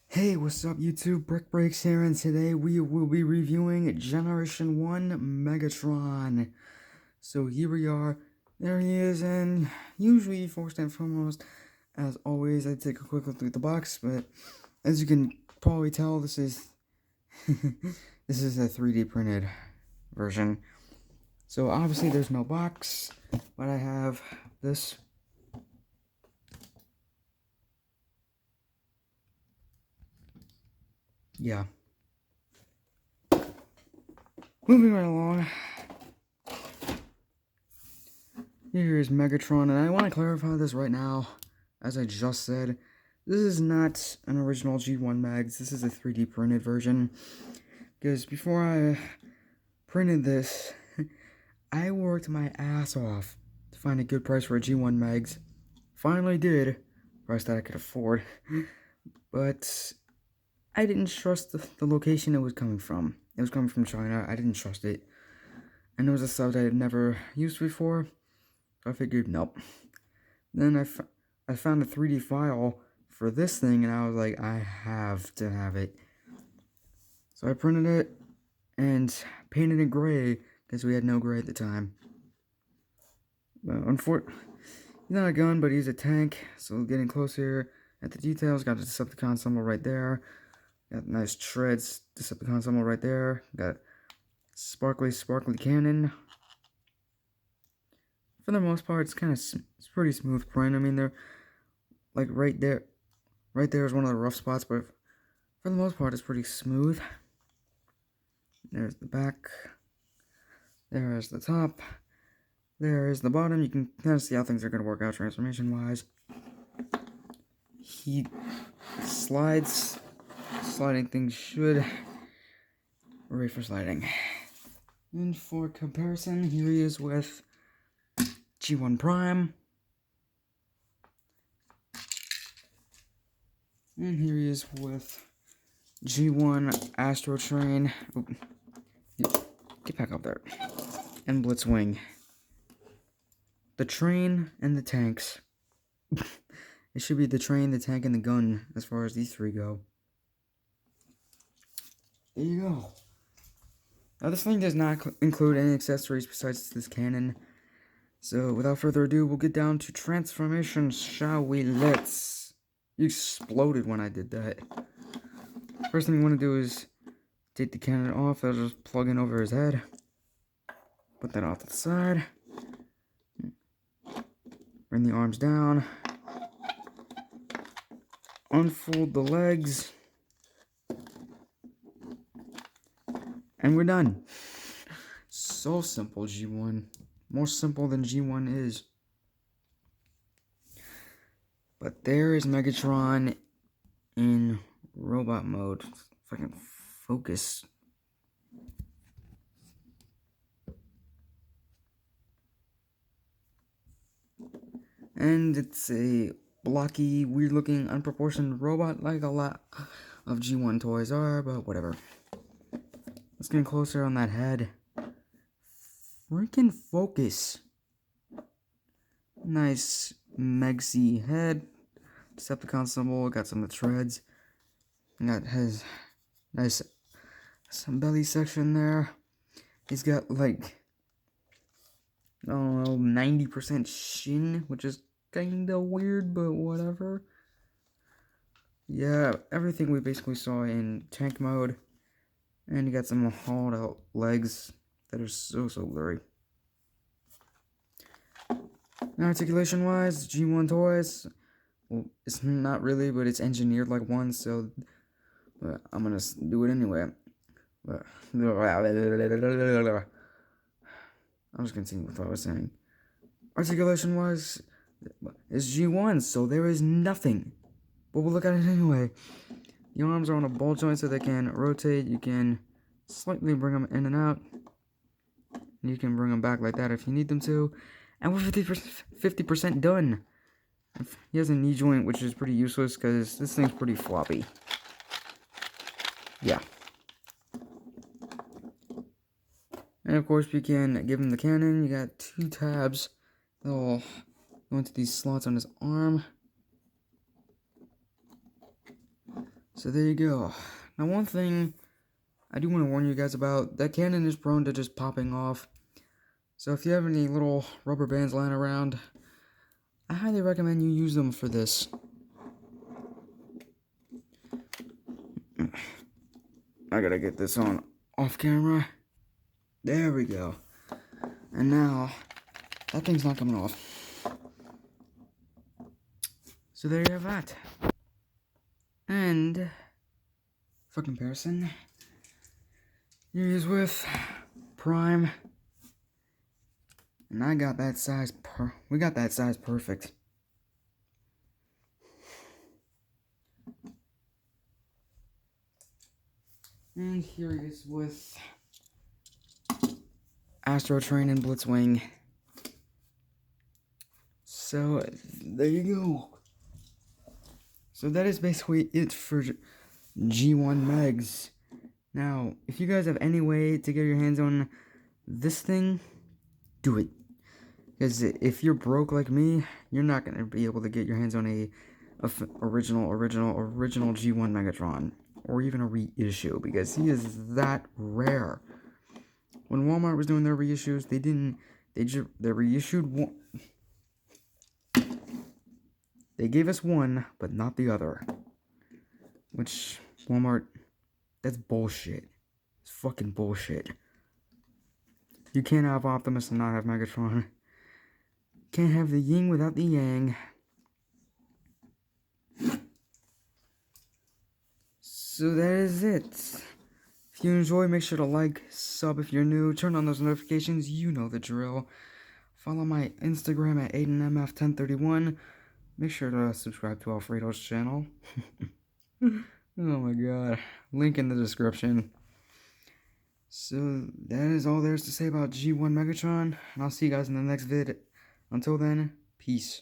Hey, what's up YouTube? Brick Breaks here, and today we will be reviewing Generation 1 Megatron. So here we are, there he is, and usually, first and foremost, as always, I take a quick look through the box, but as you can probably tell, this is this is a 3D printed version. So obviously there's no box, but I have this. Yeah. Moving right along. Here is Megatron, and I want to clarify this right now, as I just said, this is not an original G1 Mags, this is a 3D printed version, because before I printed this, I worked my ass off to find a good price for a G1 Mags. Finally did, price that I could afford, but I didn't trust the location it was coming from. It was coming from China, I didn't trust it, and it was a sub that I had never used before. I figured, nope. Then I found a 3D file for this thing, and I was like, I have to have it. So I printed it and painted it gray, because we had no gray at the time. But unfortunately, he's not a gun, but he's a tank. So getting close here at the details, got the Decepticon symbol right there. Got nice treads, Decepticon symbol right there. Got sparkly cannon. For the most part, it's pretty smooth print. I mean, they're like right there is one of the rough spots, but for the most part, it's pretty smooth. There's the back. There's the top. There's the bottom. You can kind of see how things are going to work out transformation-wise. He slides. Sliding things should. We're ready for sliding. And for comparison, here he is with G1 Prime. And here he is with G1 Astro Train. Oop. Get back up there. And Blitzwing. The train and the tanks. It should be the train, the tank, and the gun as far as these three go. There you go. Now this thing does not include any accessories besides this cannon. So without further ado, we'll get down to transformations, shall we? Let's. You exploded when I did that. First thing you want to do is take the cannon off. That'll just plug in over his head. Put that off to the side. Bring the arms down. Unfold the legs. And we're done. So simple, G1. More simple than G1 is. But there is Megatron in robot mode. Fucking focus. And it's a blocky, weird-looking, unproportioned robot, like a lot of G1 toys are, but whatever. Let's get closer on that head. Freaking focus. Nice Megsy head. Decepticon symbol, got some of the treads. Got his nice some belly section there. He's got like, I don't know, 90% shin, which is kinda weird, but whatever. Yeah, everything we basically saw in tank mode. And you got some hauled out legs that are so blurry. Now, articulation wise, G1 toys, well, it's not really, but it's engineered like one, so I'm gonna do it anyway. I'll just continue with what I was saying. Articulation wise, it's G1, so there is nothing. But we'll look at it anyway. The arms are on a ball joint so they can rotate. You can slightly bring them in and out. You can bring them back like that if you need them to. And we're 50% done. He has a knee joint, which is pretty useless because this thing's pretty floppy. Yeah. And of course, we can give him the cannon. You got two tabs. They'll go into these slots on his arm. So So there you go. Now one thing I do want to warn you guys about, that cannon is prone to just popping off. So if you have any little rubber bands lying around, I highly recommend you use them for this. I gotta get this on off camera. There we go. And now, that thing's not coming off. So there you have that. And, for comparison, here's with Prime. And I got that size, we got that size perfect. And here he is with Astro Train and Blitzwing. So, there you go. So that is basically it for G1 Megs. Now, if you guys have any way to get your hands on this thing, do it. Because if you're broke like me, you're not going to be able to get your hands on a original G1 Megatron. Or even a reissue, because he is that rare. When Walmart was doing their reissues, they reissued one. They gave us one, but not the other. Which, Walmart, that's bullshit. It's fucking bullshit. You can't have Optimus and not have Megatron. Can't have the yin without the yang. So that is it. If you enjoy, make sure to like, sub if you're new, turn on those notifications, you know the drill. Follow my Instagram at AidenMF1031. Make sure to subscribe to Alfredo's channel. Oh my god. Link in the description. So, that is all there is to say about G1 Megatron. And I'll see you guys in the next vid. Until then, peace.